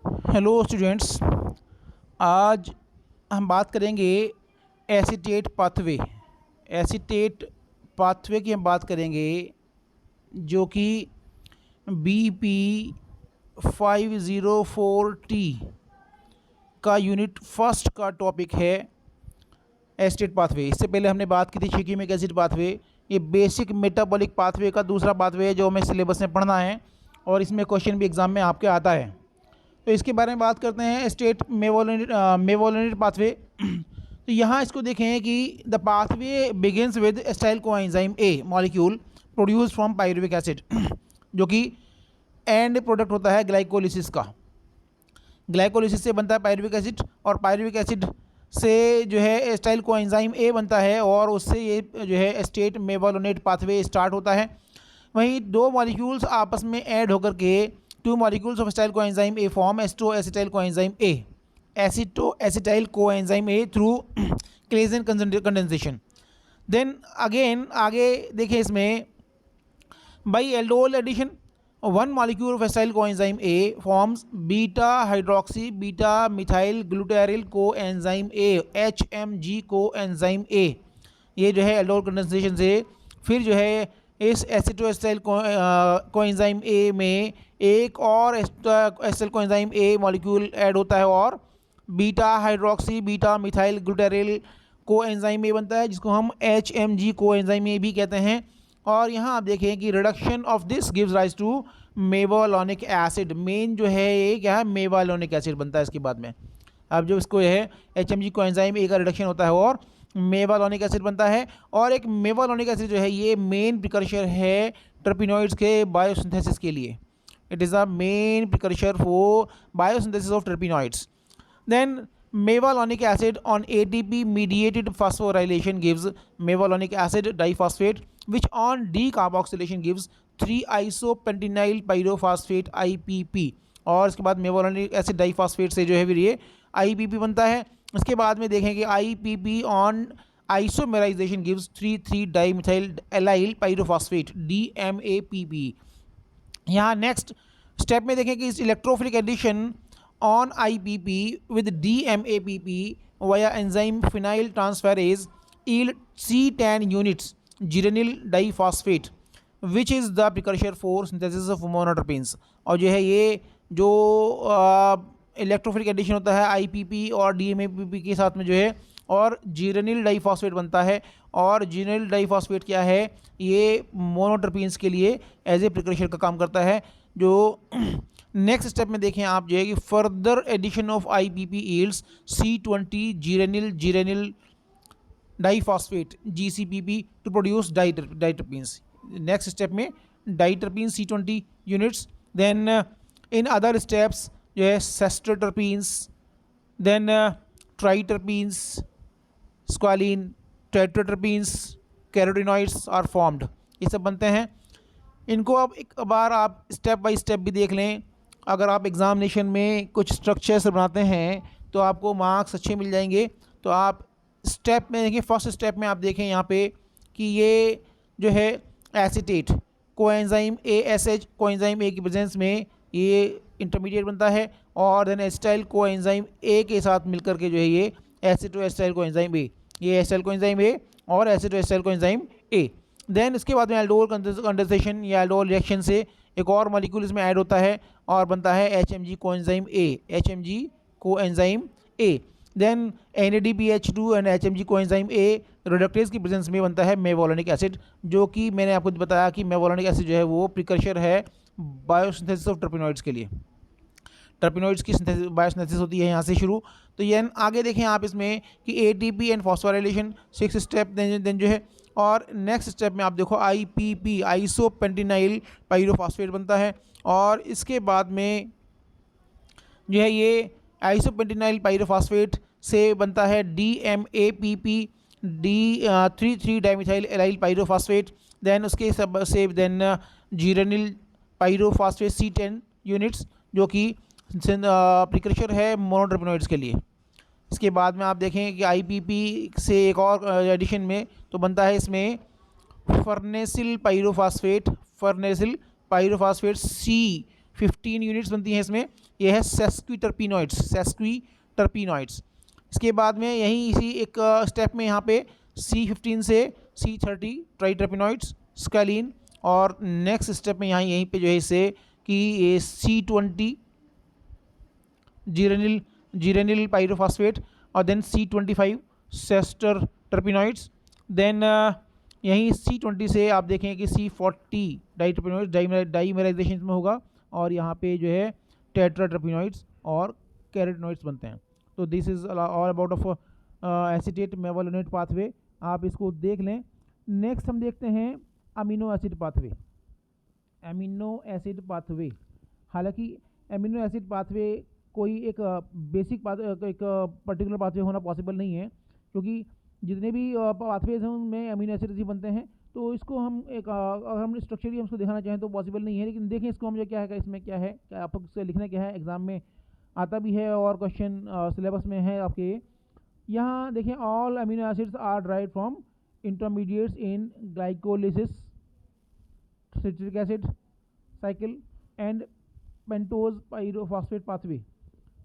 Hello students, आज हम बात करेंगे एसीटेट पाथवे। एसीटेट पाथवे की हम बात करेंगे जो कि BP504T का यूनिट फर्स्ट का टॉपिक है एसीटेट पाथवे। इससे पहले हमने बात की थी शिकीमिक एसिड पाथवे। ये बेसिक मेटाबॉलिक पाथवे का दूसरा पाथवे है जो हमें सिलेबस में पढ़ना है और इसमें क्वेश्चन भी एग्ज़ाम में आपके आता है। तो इसके बारे में बात करते हैं, स्टेट मेवोलिनेट पाथवे। तो यहाँ इसको देखें कि the pathway begins with acetyl coenzyme A molecule produce from pyruvic acid, जो कि एंड प्रोडक्ट होता है ग्लाइकोलिसिस का। ग्लाइकोलिसिस से बनता है पायरुविक एसिड और पायरुविक एसिड से जो है एसिटाइल कोएंजाइम ए बनता है और उससे ये जो है स्टेट मेवोलिनेट पाथवे स्टार्ट होता है। वहीं दो मॉलिक्यूल्स आपस में ऐड होकर के two molecules of acetyl coenzyme A form acetoacetyl coenzyme A, acetoacetyl coenzyme A through Claisen condensation. Then again आगे देखें इसमें by aldol addition one molecule of acetyl coenzyme A forms beta hydroxy beta methyl glutaryl coenzyme A HMG coenzyme A। ये जो है aldol condensation से फिर जो है इस एसिटोएसिटाइल कोएंजाइम ए में एक और acetyl coenzyme A molecule add होता है और beta hydroxy beta methyl glutaryl coenzyme A बनता है, जिसको हम HMG कोएंजाइम ए भी कहते हैं। और यहाँ आप देखें कि reduction of this gives rise to mevalonic acid. Main जो है ये क्या है, मेवालोनिक एसिड बनता है इसके बाद में। अब जो इसको है HMG कोएंजाइम ए का रिडक्शन होता है और मेवालोनिक एसिड बनता है। और एक मेवालोनिक एसिड जो है ये मेन प्रिकर्सर है टर्पिनॉइड्स के बायोसिंथेसिस के लिए। It is a main precursor for biosynthesis of terpenoids. Then mevalonic acid on ATP mediated phosphorylation gives mevalonic acid diphosphate which on decarboxylation gives 3-isopentenyl pyrophosphate IPP। और इसके बाद मेवालोनिक acid diphosphate से जो है फिर ये IPP बनता है। इसके बाद में देखें कि IPP on isomerisation gives three three dimethyl allyl pyrophosphate DMAPP। यहाँ नेक्स्ट स्टेप में देखें कि इस electrophilic addition on IPP with DMAPP via enzyme phenyl transferase yield C10 units geranyl diphosphate which is the precursor for synthesis of monoterpenes. और जो है ये जो इलेक्ट्रोफिलिक एडिशन होता है IPP और DMAPP के साथ में जो है और जीरेनिल डाइफॉस्फेट बनता है। और जीरेनिल डाइफॉस्फेट क्या है, ये मोनोटर्पिन्स के लिए एज ए प्रिकर्सर का काम करता है। जो नेक्स्ट स्टेप में देखें आप जो है कि further addition of IPP yields C20 geranyl diphosphate GCPP to produce diterpenes. Next step में diterpene C20 units. Then in other steps जो है sesterterpenes, then triterpenes, squalene, tetraterpenes, carotenoids are formed. ये सब बनते हैं। इनको अब एक बार आप स्टेप बाय स्टेप भी देख लें। अगर आप एग्जामिनेशन में कुछ स्ट्रक्चर्स बनाते हैं तो आपको मार्क्स अच्छे मिल जाएंगे। तो आप स्टेप में देखिए, फर्स्ट स्टेप में आप देखें यहाँ पे कि ये जो है acetate coenzyme ASH coenzyme A की प्रेजेंस में ये इंटरमीडिएट बनता है और देन एसिटाइल कोएंजाइम ए के साथ मिलकर के जो है ये एसिटोएसिटाइल कोएंजाइम ए, ये एसिटाइल कोएंजाइम ए और एसिटोएसिटाइल कोएंजाइम ए। देन इसके बाद में एल्डोल कंडेंसेशन या एल्डोल रिएक्शन से एक और मॉलिक्यूल इसमें ऐड होता है और बनता है HMG coenzyme A, HMG coenzyme A. Then NADPH2 and HMG coenzyme A reductase की प्रेजेंस में बनता है मेवालोनिक एसिड, जो कि मैंने आपको बताया कि मेवालोनिक एसिड जो है वो प्रिकर्सर है बायोसिंथेसिस ऑफ टर्पिनॉइड्स के लिए। टर्पिनॉइड्स की बायोसिंथेसिस होती है यहाँ से शुरू। तो ये आगे देखें आप इसमें कि ATP and phosphorylation 6 step then जो है। और नेक्स्ट स्टेप में आप देखो IPP आइसोपेंटेनाइल पाइरोफॉस्फेट बनता है और इसके बाद में जो है ये आइसोपेंटेनाइल पाइरोफॉस्फेट से बनता है DMAPP 3,3-डाइमिथाइल एलाइल पाइरोफॉस्फेट। देन उसके सब से देन जीरेनिल पाइरोफॉस्फेट C10 यूनिट्स, जो कि प्रिकर्सर है मोनोटर्पिनॉइड्स के लिए। इसके बाद में आप देखें कि IPP से एक और एडिशन में तो बनता है इसमें फर्नेसिल पाइरोफॉस्फेट C 15 यूनिट्स बनती हैं इसमें। ये है सेस्क्वीटरपीनॉइड्स। इसके बाद में यहीं इसी एक स्टेप में यहाँ पे C15 से C30 ट्राइटरपीनॉइड्स स्कैलीन, और नेक्स्ट स्टेप में यहाँ यहीं पे जो है इसे कि ये C20 जीरेनिल पायरोफॉस्फेट, और देन C25 सेस्टर टर्पिनॉइड्स। देन यहीं C20 से आप देखें कि C40 डाइटरपिनॉइड्स डाइमेराइजेशन में होगा, और यहाँ पे जो है टेट्राटर्पिनॉइड्स और कैरोटिनॉइड्स बनते हैं। तो this is all about of acetate mevalonate pathway, आप इसको देख लें। नेक्स्ट हम देखते हैं amino acid pathway. Amino acid pathway, हालांकि एमिनो एसिड पाथवे कोई एक बेसिक एक पर्टिकुलर पाथवे होना पॉसिबल नहीं है, क्योंकि जितने भी पाथवेज हैं उनमें अमीनो एसिड ही बनते हैं। तो इसको हम एक अगर हम स्ट्रक्चरली हम इसको दिखाना चाहें तो पॉसिबल नहीं है, लेकिन देखें इसको हम जो क्या है, इसमें क्या है, क्या आपको इससे लिखना क्या है, एग्जाम में आता भी है और क्वेश्चन सिलेबस में है आपके। यहाँ देखें, all amino acids are derived from intermediates in glycolysis citric acid cycle and pentose pyrophosphate pathway.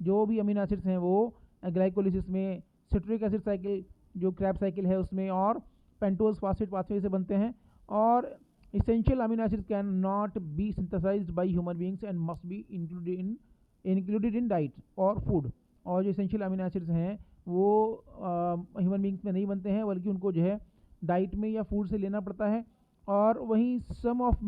जो भी अमीनो एसिड्स हैं वो ग्लाइकोलिसिस में, सिट्रिक एसिड साइकिल जो क्रैब साइकिल है उसमें, और पेंटोज फॉस्फेट पाथवे से बनते हैं। और essential amino acids can not be synthesized by human beings and must be included in diet और फूड। और जो इसेंशियल अमीनो एसिड्स हैं वो ह्यूमन बीइंग्स में नहीं बनते हैं, बल्कि उनको जो है डाइट में या फूड से लेना पड़ता है। और वहीं some of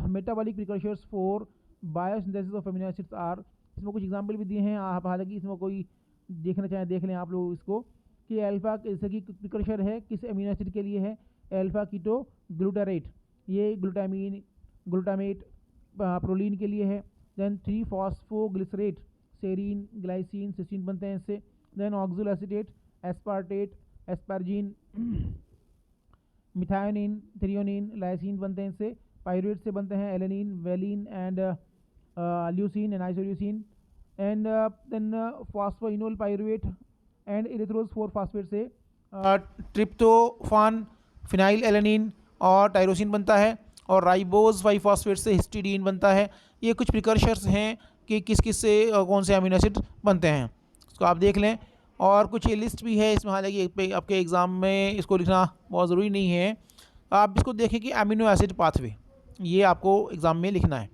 metabolic precursors for biosynthesis of amino acids are, इसमें कुछ एग्जाम्पल भी दिए हैं आप, हालांकि इसमें कोई देखना चाहें देख लें आप लोग इसको, कि अल्फा जैसे कि प्रिकॉशर है किस अमीनो एसिड के लिए है, अल्फा कीटो ग्लूटारेट, ये ग्लूटामेट प्रोलीन के लिए है। Then 3 phosphoglycerate serine glycine cysteine बनते हैं इससे। Then oxal acetate aspartate asparagine methionine threonine lysine बनते हैं इससे। पायरुवेट से बनते हैं alanine valine and leucine and isoleucine. And then phosphoenol pyruvate and erythrose 4 phosphate से ट्रिप्टोफान फिनाइल एलेनिन और टायरोसिन बनता है। और राइबोज 5 फास्फेट से हिस्टिडीन बनता है। ये कुछ प्रिकर्शर्स हैं कि किस किस से कौन से अमीनो एसिड बनते हैं, इसको आप देख लें। और कुछ ये लिस्ट भी है इसमें, हालांकि आपके एग्ज़ाम में इसको लिखना बहुत ज़रूरी नहीं है। आप इसको देखें कि अमीनो एसिड पाथवे, ये आपको एग्ज़ाम में लिखना है।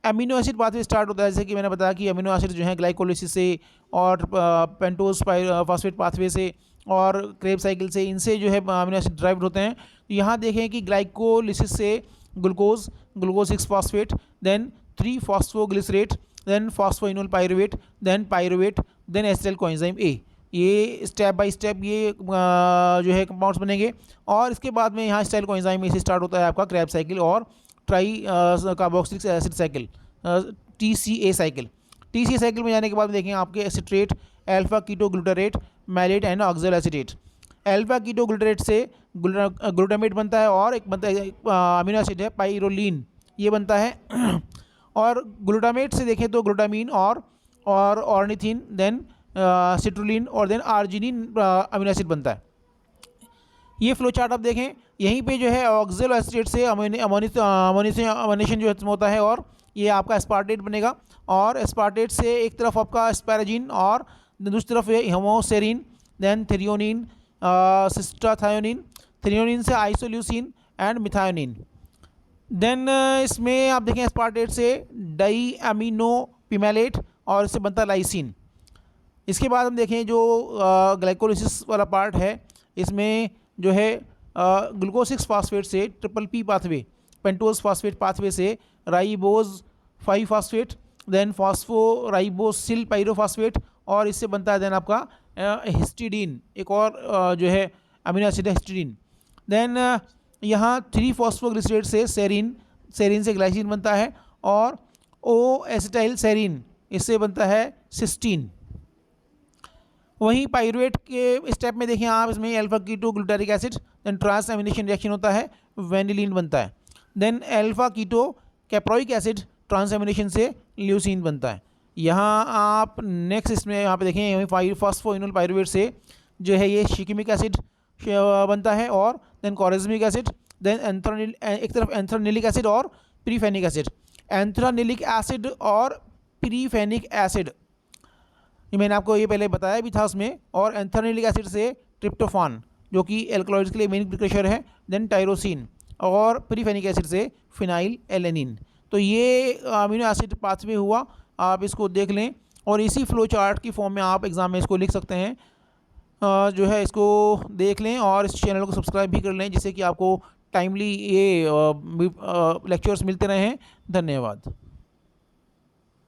अमीनो एसिड पाथवे स्टार्ट होता है, जैसे कि मैंने बताया कि अमीनो एसिड जो है ग्लाइकोलिसिस से और पेंटोज फॉस्फेट पाथवे से और क्रेब साइकिल से, इनसे जो है अमीनो एसिड ड्राइव्ड होते हैं। तो यहाँ देखें कि ग्लाइकोलिसिस से glucose 6 phosphate, then 3 phosphoglycerate, then phosphoenol pyruvate, then pyruvate, then acetyl coenzyme A. ये स्टेप बाय स्टेप ये जो है कंपाउंड्स बनेंगे। और इसके बाद में यहाँ एसिटाइल कोएंजाइम ए से स्टार्ट होता है आपका क्रैब साइकिल और tri carboxylic acid cycle, TCA cycle. TCA cycle में जाने के बाद देखें आपके citrate alpha keto glutarate malate and oxal acetate. Alpha keto glutarate से ग्लूटामेट बनता है, और एक बनता है अमीनो एसिड है पाइरोलिन, ये बनता है। और ग्लूटामेट से देखें तो ग्लूटामीन और ऑर्निथिन, देन सिट्रुलिन और देन आर्जिनिन अमीनो एसिड बनता है। ये फ्लो चार्ट आप देखें, यहीं पे जो है ऑक्सैल एसिटेट से अमोनेशन जो होता है, और ये आपका एस्पार्टेट बनेगा। और एस्पार्टेट से एक तरफ आपका एस्पैराजिन और दूसरी तरफ ये होमोसेरिन, देन थ्रियोनिन सिस्टाथायोनिन, थ्रियोनिन से आइसोल्यूसिन एंड मिथायोनिन। देन इसमें आप देखें एस्पार्टेट से डाई अमीनो पिमेलेट और इससे बनता है लाइसिन। इसके बाद हम देखें जो ग्लाइकोलिसिस वाला पार्ट है, इसमें जो है ग्लूकोज 6 फास्फेट से triple pathway, pentose phosphate pathway से राइबोज 5 फास्फेट, देन फॉस्फोराइबोसिल पायरोफॉस्फेट, और इससे बनता है देन आपका हिस्टिडीन, एक और जो है अमीनो एसिड है हिस्टिडीन। देन यहाँ 3 फॉस्फोग्लिसरेट से सेरीन से ग्लाइसिन बनता है, और ओ एसिटाइल सेरीन, इससे बनता है सिस्टीन। वहीं पायरुवेट के स्टेप में देखें आप, इसमें alpha keto glutaric acid, then transamination reaction होता है, वेनिलीन बनता है। Then alpha keto caproic acid transamination से ल्यूसिन बनता है। यहाँ आप नेक्स्ट इसमें यहाँ पे देखें 5 फॉस्फोइनोल पायरुवेट से जो है ये शिकीमिक एसिड बनता है, और देन कॉरेज्मिक एसिड, देन एक तरफ एंथ्रानिलिक एसिड और प्रीफेनिक एसिड। एंथ्रानिलिक एसिड और प्रीफेनिक एसिड, ये मैंने आपको ये पहले बताया भी था उसमें। और एंथ्रानिलिक एसिड से ट्रिप्टोफान जो कि एल्कलॉइड्स के लिए मेन प्रिकर्सर है, देन टायरोसिन, और प्रीफेनिक एसिड से फिनाइल एलेनिन। तो ये अमीनो एसिड पाथवे हुआ, आप इसको देख लें और इसी फ्लो चार्ट की फॉर्म में आप एग्ज़ाम में इसको लिख सकते हैं। जो है इसको देख लें और इस चैनल को सब्सक्राइब भी कर लें, जिससे कि आपको टाइमली ये लेक्चर्स मिलते रहें। धन्यवाद।